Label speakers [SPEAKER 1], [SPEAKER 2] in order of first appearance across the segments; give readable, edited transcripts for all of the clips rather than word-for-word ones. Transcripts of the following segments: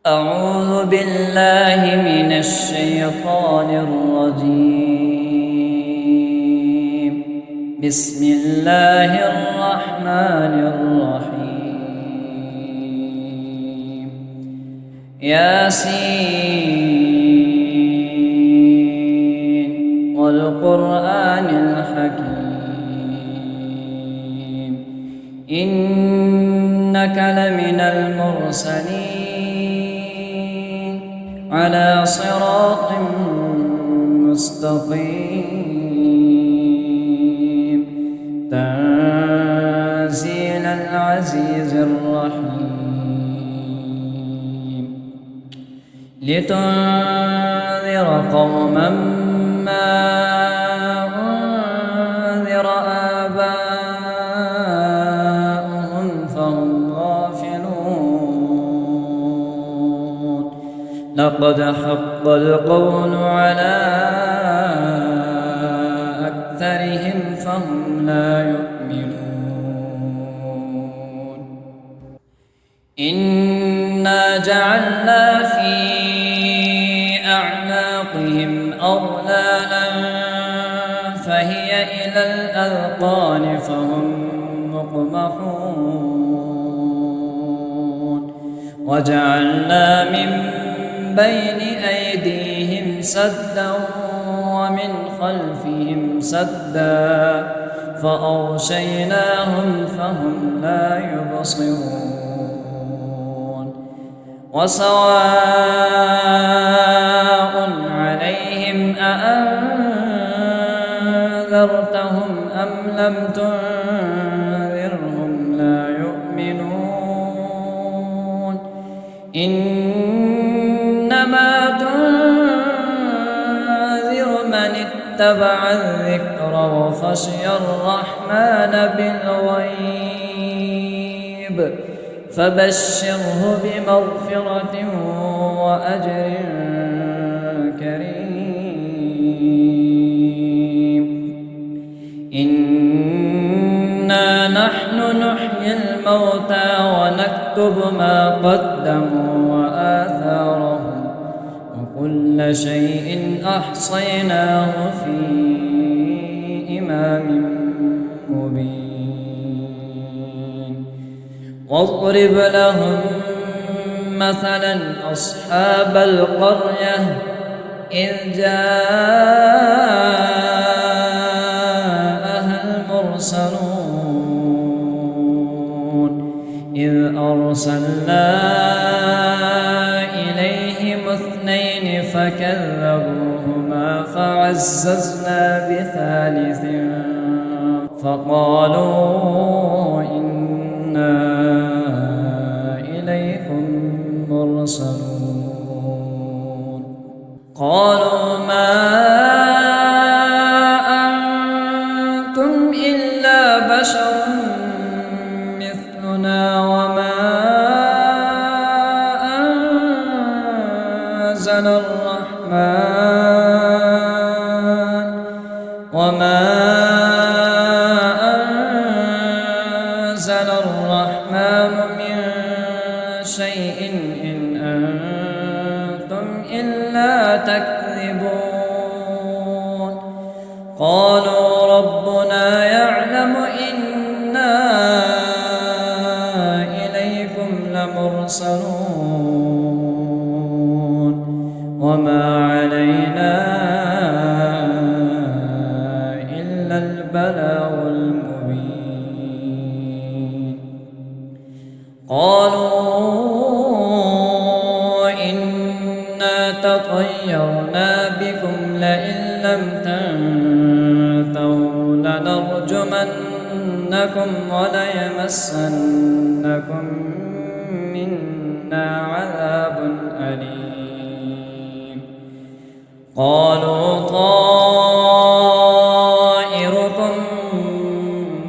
[SPEAKER 1] أعوذ بالله من الشيطان الرجيم. بسم الله الرحمن الرحيم. ياسين والقرآن الحكيم إنك لمن المرسلين على صراط مستقيم تنزيل العزيز الرحيم لتنذر قوما ما أنذر آباؤهم فهم غافلون لقد حق القول على أكثرهم فهم لا يؤمنون إنا جعلنا في أعناقهم أغلالا فهي إلى الأذقان فهم مقمحون وجعلنا من بين أيديهم سدا ومن خلفهم سدا فأغشيناهم فهم لا يبصرون وسواء عليهم أأنذرتهم أم لم تنذرهم لا يؤمنون إنما تنذر من اتبع الذكر وخشي الرحمن بالغيب فبشره بمغفرة وأجر كريم إنا نحن نحيي الموتى ونكتب ما قدموا وآثارهم وكل شيء أحصيناه في إمام مبين واضرب لهم مثلا أصحاب القرية إذ جاءها المرسلون إذ أرسلنا إليهم اثنين فكذبوهما فعززنا بثالث فقالوا إنا إليكم مرسلون قالوا ما أنتم إلا بشر مثلنا وما أنزل الرحمن من شيء إن أنتم إلا تكذبون قالوا ربنا يعلم إنا إليكم لمرسلون وما علينا إلا البلاغ المبين قالوا إنا تطيرنا بكم لئن لم تنتهوا لنرجمنكم وليمسنكم منا عذاب أليم قالوا طائركم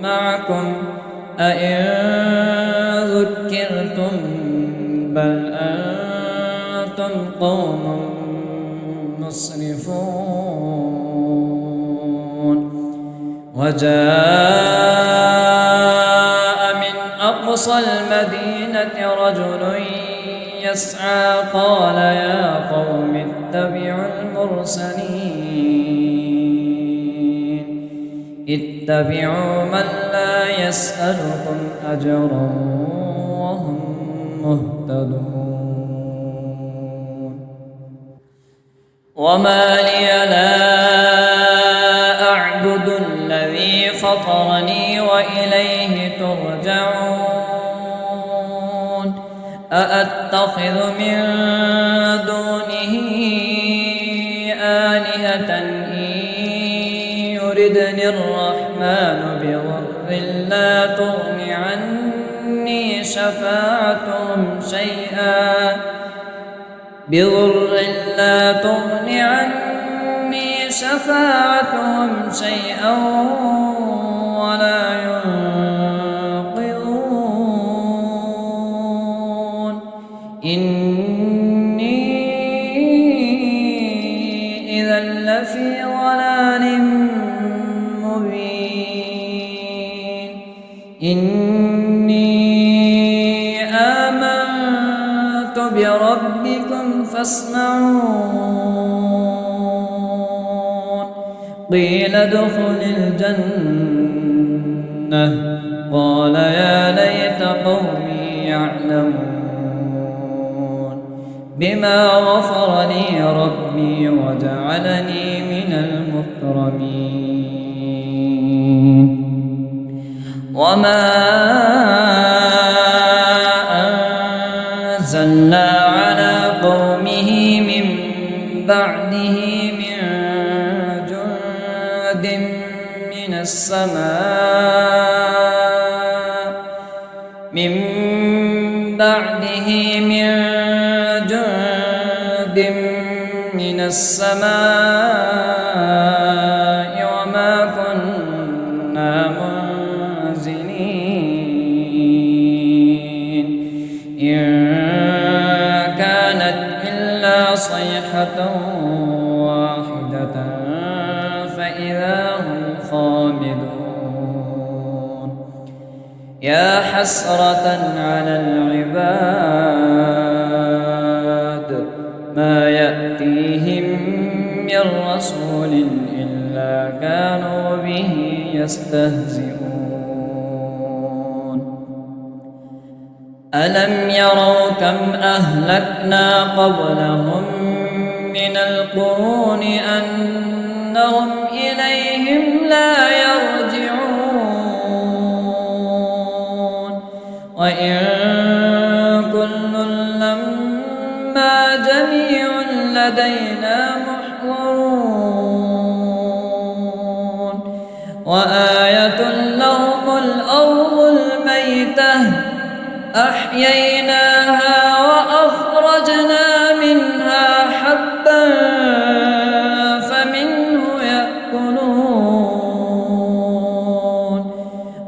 [SPEAKER 1] معكم أئن ذكرتم بل أنتم قوم مسرفون وجاء من أقصى المدينة رجل يسعى قال يا قوم اتبعوا المرسلين اتبعوا من لا يسألكم أجرا وهم مهتدون وما لي لا أعبد الذي فطرني وإليه ترجعون أأتخذ من دونه آلهة إن يردني الرحمن بضر لا تغن عني شفاعتهم شيئا ولا ينقذون إني إذا لفي ضلال مبين إني آمنت بربكم فاسمعون قيل ادخل الجنة قال يا ليت قومي يعلمون بما غفر لي ربي وجعلني من المكرمين وما أنزلنا على قومه من بعده من جند من السماء وما كنا منزلين إن كانت إلا صيحة واحدة فإذا هم خامدون يا حسرة على العباد ما يأتيهم من رسول إلا كانوا به يستهزئون ألم يروا كم أهلكنا قبلهم من القرون أنهم إليهم لا يرجعون وإن كل لما جميع لدينا محضرون وآية لهم الأرض الميتة أحييناها وأخرجنا منها حبا فمنه يأكلون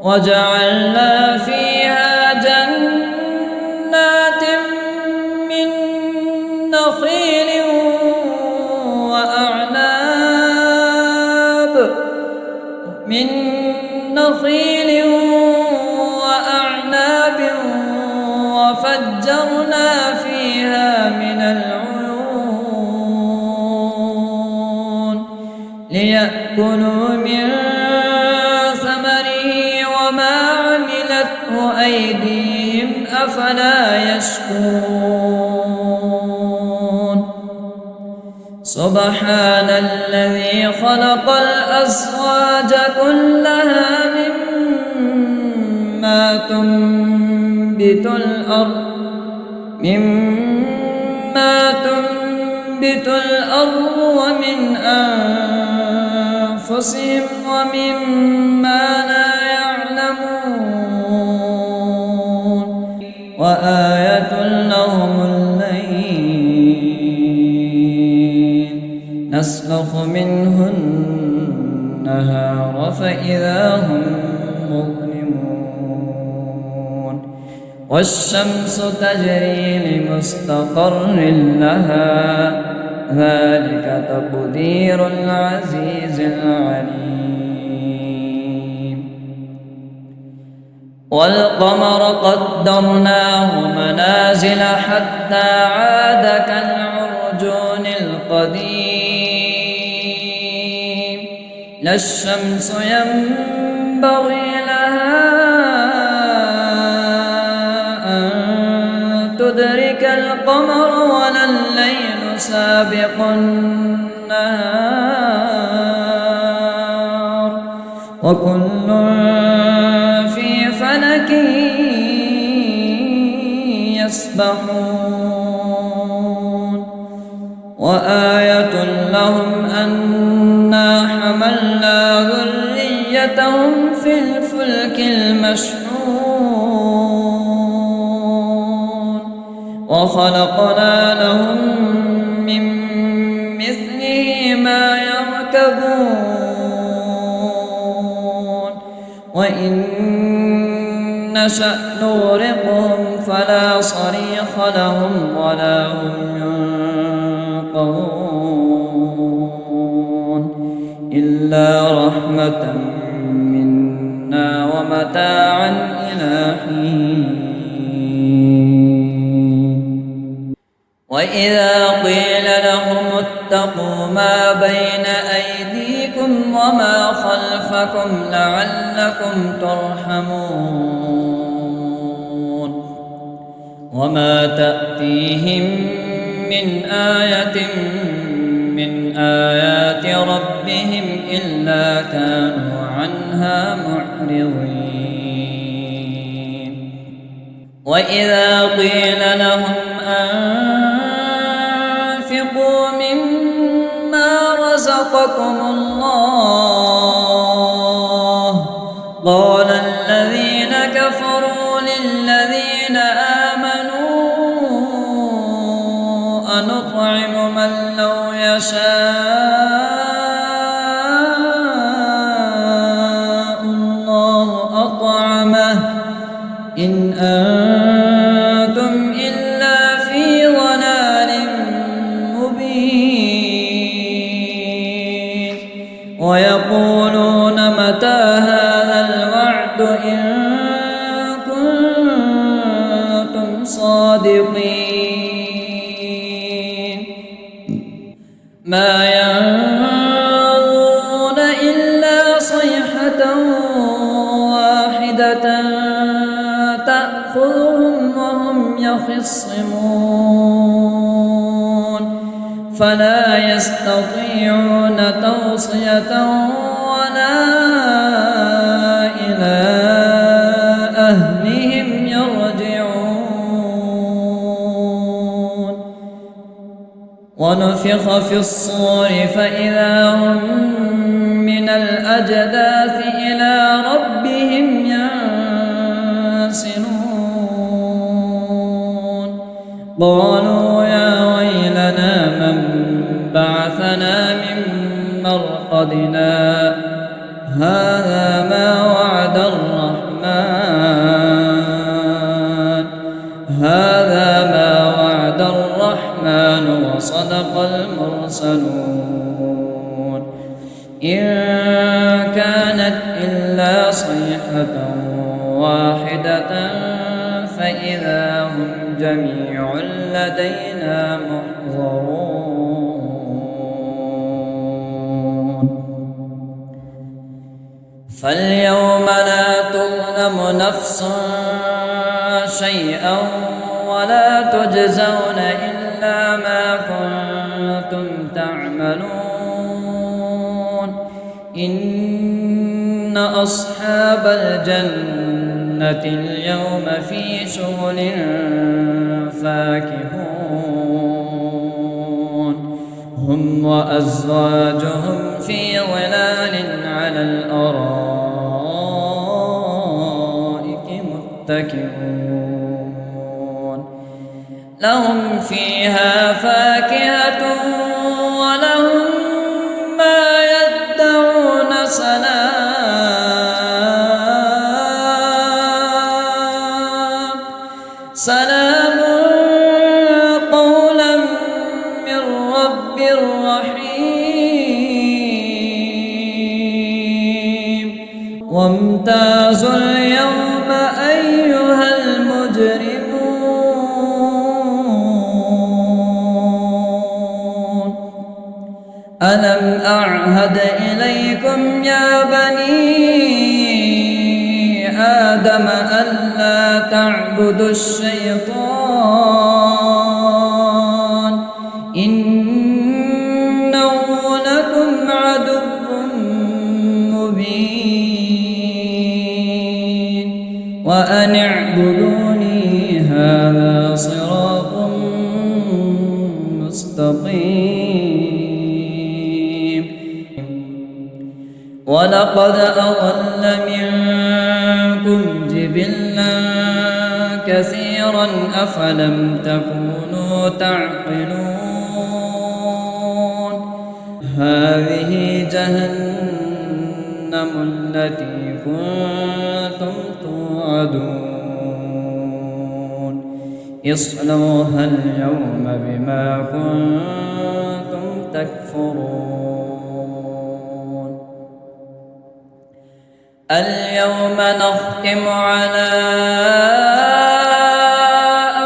[SPEAKER 1] وجعلنا فيها جنات من نخيل وأعناب وفجرنا فيها من العيون ليأكلوا من ثمره وما عملته أيديهم أفلا يشكرون سبحان الذي خلق الأزواج كلها مما تنبت الأرض ومن أنفسهم ومما لا يعلمون وآية لهم الليل نسلخ منه النهار فإذا هم مظلمون والشمس تجري لمستقر لها ذلك تقدير العزيز العليم والقمر قدرناه منازل حتى عاد كالعرجون القديم لا الشمس ينبغي لها أن تدرك القمر ولا الليل سابق النهار وكل في فلك يسبحون وآية لهم أنا حملنا ذريتهم في الفلك المشحون وخلقنا لهم من مثله ما يركبون وإن نشأ نغرقهم فلا صريخ لهم ولا هم ينقذون إلا رحمة منا ومتاعا إلى حين وإذا قيل لهم اتقوا ما بين أيديكم وما خلفكم لعلكم ترحمون وما تأتيهم من آية من آيات ربهم إلا كانوا عنها معرضين وإذا قيل لهم أنفقوا مما رزقكم الله قال الذين كفروا للذين آمنوا أنطعم من لو يشاء الله أطعمه إن أنتم إلا في ضلال مبين ويقولون متى هذا الوعد إن كنتم صادقين ما ينظرون إلا صيحة واحدة تأخذهم وهم يخصمون فلا يستطيعون توصية ولا إلى أهلهم يرجعون ونفخ في الصور فإذا هم من الأجداث إلى ربهم ينسلون قالوا يا ويلنا من بعثنا من مرقدنا هذا ما وعد الرحمن وصدق المرسلون إن كانت إلا صيحة واحدة فإذا هم جميع لدينا محضرون فاليوم لا تظلم نفس شيئا ولا تجزون إلا ما كنتم تعملون إن أصحاب الجنة اليوم في شغل فاكهون هم وأزواجهم في ظلال على الأرائك متكئون لهم فيها فاكهة ولهم ما يدعون سلام قولا من رب رحيم وامتازوا اليوم ألم أعهد إليكم يا بني آدم ألا تعبدوا الشيطان إنه لكم عدو مبين وأن اعبدوني هذا صراط مستقيم ولقد أضل منكم جبلا كثيرا أفلم تكونوا تعقلون هذه جهنم التي كنتم توعدون اصلوها اليوم بما كنتم تكفرون اليوم نختم على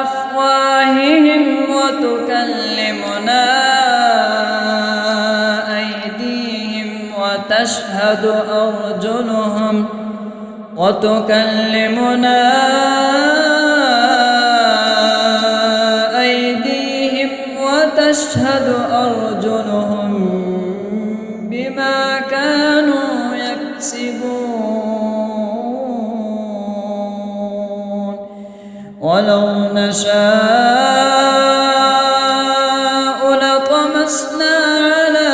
[SPEAKER 1] أفواههم وتكلمنا أيديهم وتشهد أرجلهم بما كانوا يكسبون ولو نشاء لطمسنا على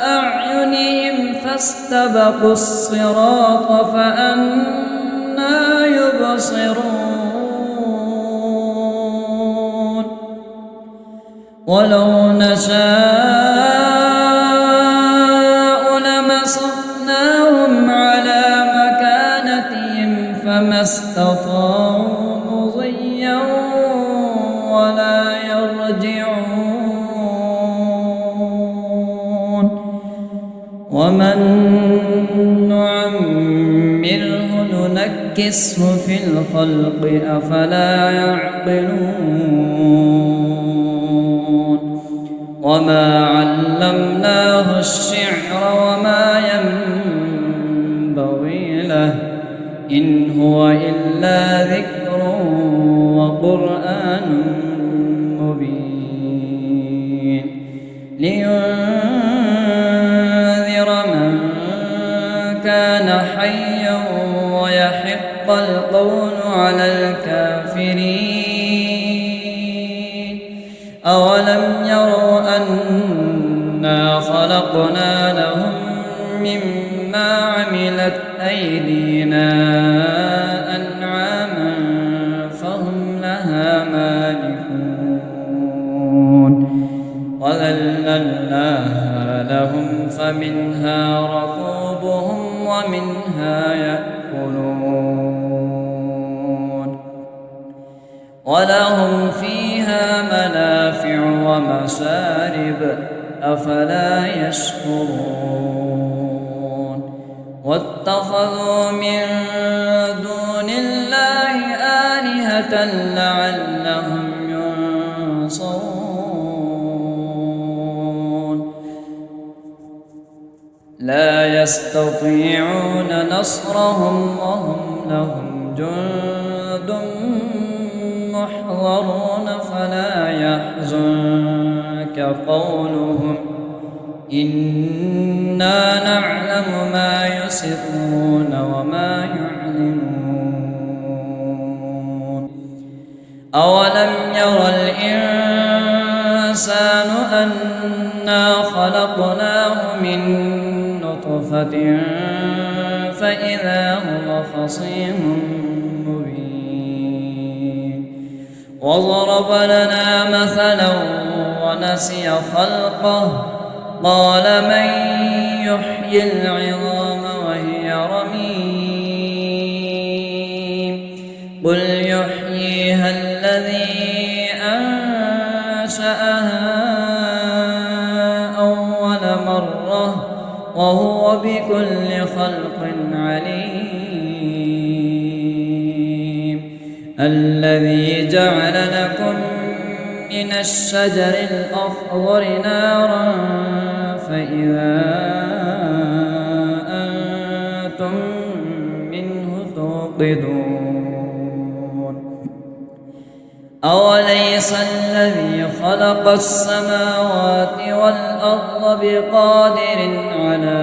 [SPEAKER 1] أعينهم فاستبقوا الصراط فأنى يبصرون ولو نشاء لمسخناهم على مكانتهم فما استطاعوا مضيا ولا يرجعون ومن نعمره ننكسه في الخلق أفلا يعقلون وما علمناه الشعر وما ينبغي له إن هو إلا ذكر وقرآن مبين لينذر من كان حيا ويحق القول على الكافرين أولم يروا أنا خلقنا لهم مما عملت أيدينا أنعاما فهم لها مالكون وذللناها لهم فمنها ركوبهم ومنها يأكلون ولهم فيها منافع ومشارب أفلا يشكرون واتخذوا من دون الله آلهة لعلهم ينصرون لا يستطيعون نصرهم وهم لهم جند محضرون فلا يحزنك قولهم إنا نعلم ما يسرون وما يعلنون أولم ير الإنسان أنا خلقناه من نطفة فإذا هو خصيم مبين وضرب لنا مثلا ونسي خلقه قال من يحيي العظام وهي رميم قل يحييها الذي أنشأها أول مرة وهو بكل خلق عليم الذي جعل لكم من الشجر الأخضر نارا فإذا أنتم منه توقدون أوليس الذي خلق السماوات والأرض بقادر على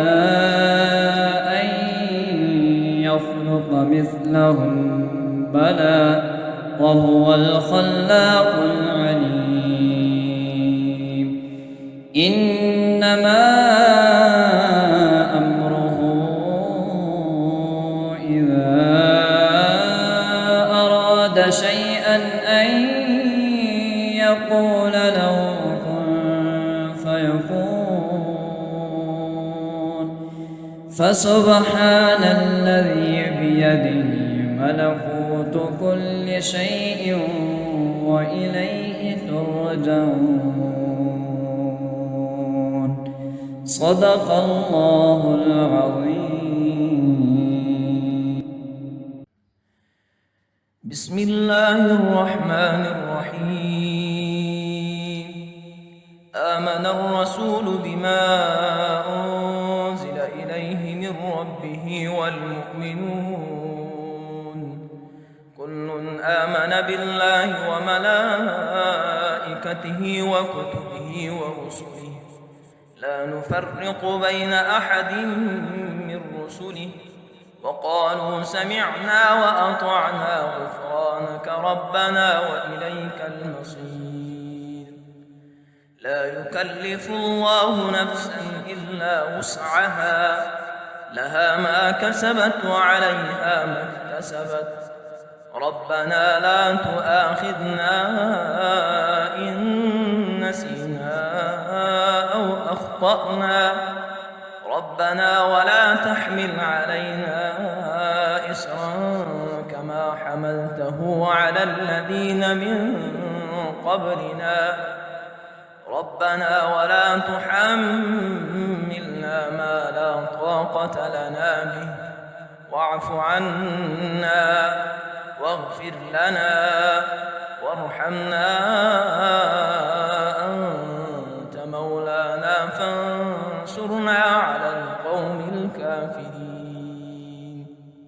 [SPEAKER 1] أن يخلق مثلهم بلى وهو الخلاق العليم إنما أمره إذا أراد شيئا أن يقول له كن فيكون فسبحان الذي بيده ملكوت كل شيء وإليه ترجعون صدق الله العظيم.
[SPEAKER 2] بسم الله الرحمن الرحيم. آمن الرسول بما أنزل إليه من ربه والمؤمنون كل آمن بالله وملائكته وكتبه ورسله لا نفرق بين أحد من رسله وقالوا سمعنا وأطعنا غفرانك ربنا وإليك المصير. لا يكلف الله نفسا إلا وسعها لها ما كسبت وعليها ما اكتسبت ربنا لا تؤاخذنا إن نسينا أو أخطأنا ربنا ولا تحمل علينا إصرا كما حملته على الذين من قبلنا ربنا ولا تحملنا ما لا طاقة لنا به واعف عنا واغفر لنا وارحمنا